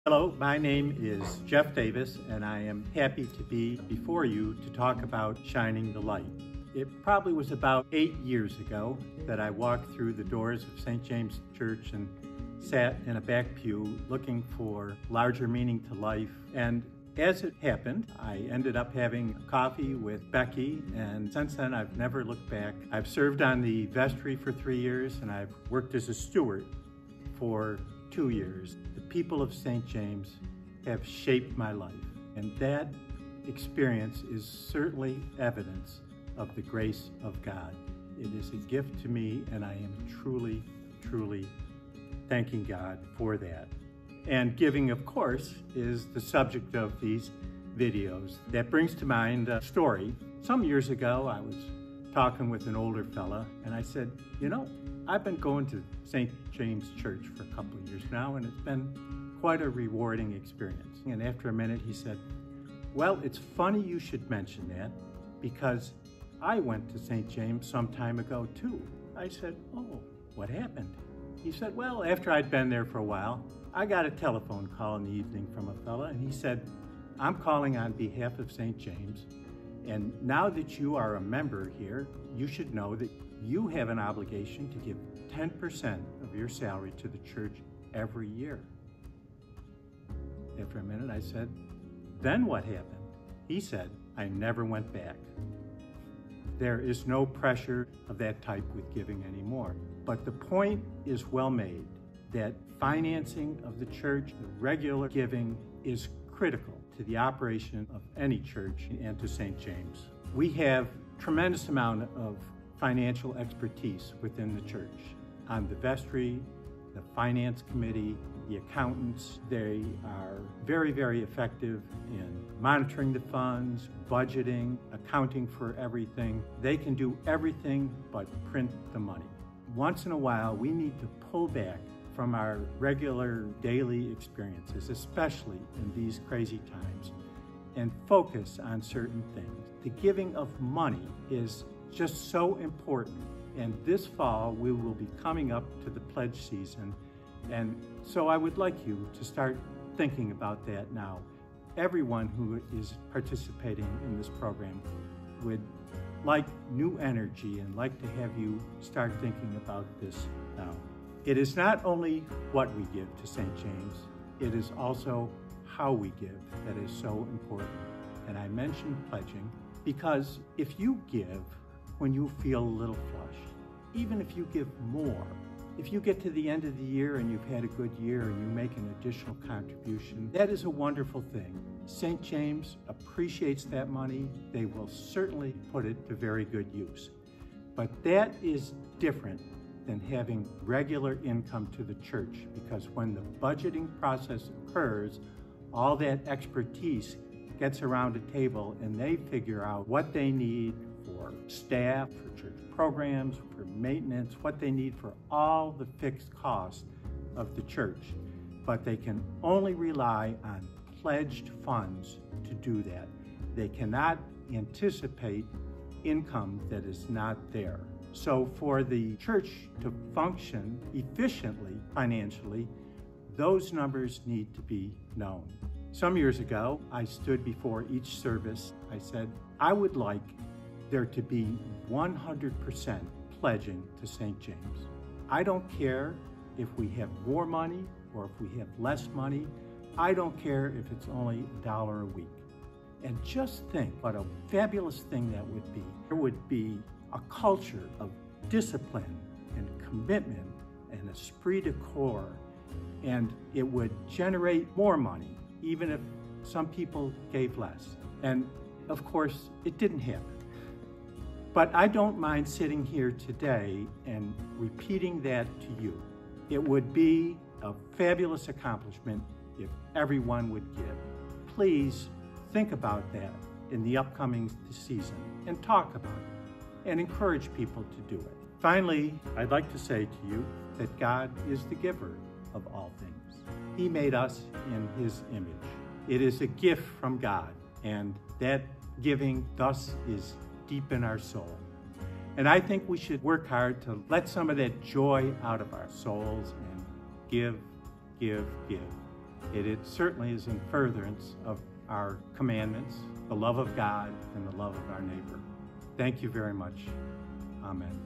Hello, my name is Jeff Davis, and I am happy to be before you to talk about shining the light. It probably was about 8 years ago that I walked through the doors of St. James Church and sat in a back pew looking for larger meaning to life. And as it happened, I ended up having coffee with Becky, and since then I've never looked back. I've served on the vestry for 3 years, and I've worked as a steward for 2 years. The people of St. James have shaped my life, and that experience is certainly evidence of the grace of God. It is a gift to me, and I am truly, truly thanking God for that. And giving, of course, is the subject of these videos. That brings to mind a story. Some years ago, I was talking with an older fella, and I said, you know, I've been going to St. James Church for a couple of years now, and it's been quite a rewarding experience. And after a minute, he said, well, it's funny you should mention that, because I went to St. James some time ago too. I said, oh, what happened? He said, well, after I'd been there for a while, I got a telephone call in the evening from a fella, and he said, I'm calling on behalf of St. James, and now that you are a member here, you should know that you have an obligation to give 10% of your salary to the church every year. After a minute, I said, then what happened? He said, I never went back. There is no pressure of that type with giving anymore. But the point is well made, that financing of the church, the regular giving, is critical to the operation of any church and to St. James. We have tremendous amount of financial expertise within the church. On the vestry, the finance committee, the accountants, they are very, very effective in monitoring the funds, budgeting, accounting for everything. They can do everything but print the money. Once in a while, we need to pull back from our regular daily experiences, especially in these crazy times, and focus on certain things. The giving of money is just so important. And this fall, we will be coming up to the pledge season. And so I would like you to start thinking about that now. Everyone who is participating in this program would like new energy and like to have you start thinking about this now. It is not only what we give to St. James, it is also how we give that is so important. And I mentioned pledging because if you give when you feel a little flush, even if you give more, if you get to the end of the year and you've had a good year and you make an additional contribution, that is a wonderful thing. St. James appreciates that money. They will certainly put it to very good use. But that is different than having regular income to the church, because when the budgeting process occurs, all that expertise gets around a table and they figure out what they need for staff, for church programs, for maintenance, what they need for all the fixed costs of the church. But they can only rely on pledged funds to do that. They cannot anticipate income that is not there. So for the church to function efficiently financially, those numbers need to be known. Some years ago, I stood before each service. I said, I would like there to be 100% pledging to St. James. I don't care if we have more money or if we have less money. I don't care if it's only $1 a week. And just think what a fabulous thing that would be. There would be a culture of discipline and commitment and esprit de corps, and it would generate more money, even if some people gave less. And of course, it didn't happen. But I don't mind sitting here today and repeating that to you. It would be a fabulous accomplishment if everyone would give. Please think about that in the upcoming season and talk about it and encourage people to do it. Finally, I'd like to say to you that God is the giver of all things. He made us in His image. It is a gift from God, and that giving thus is deep in our soul. And I think we should work hard to let some of that joy out of our souls and give, give, give. It certainly is in furtherance of our commandments, the love of God, and the love of our neighbor. Thank you very much. Amen.